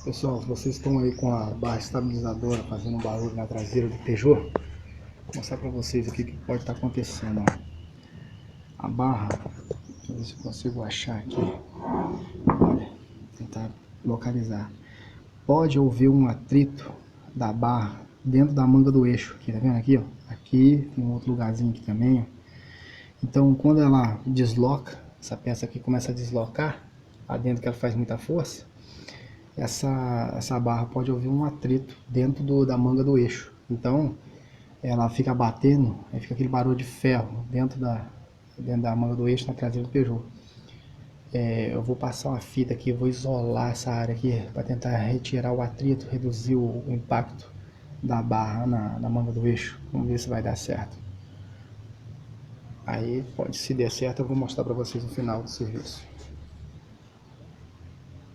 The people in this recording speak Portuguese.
Pessoal, se vocês estão aí com a barra estabilizadora fazendo um barulho na traseira do Peugeot, vou mostrar para vocês aqui o que pode estar acontecendo. Ó. A barra, deixa eu ver se eu consigo achar aqui. Olha, tentar localizar. Pode haver um atrito da barra dentro da manga do eixo. Aqui, tá vendo aqui? Ó? Aqui tem um outro lugarzinho aqui também. Ó. Então, quando ela desloca, essa peça aqui começa a deslocar, lá dentro que ela faz muita força. Essa barra pode haver um atrito dentro da manga do eixo. Então ela fica batendo, aí fica aquele barulho de ferro dentro da manga do eixo na traseira do Peugeot. Eu vou passar uma fita aqui, vou isolar essa área aqui para tentar retirar o atrito, reduzir o impacto da barra na manga do eixo. Vamos ver se vai dar certo. Aí, se der certo, eu vou mostrar para vocês o final do serviço.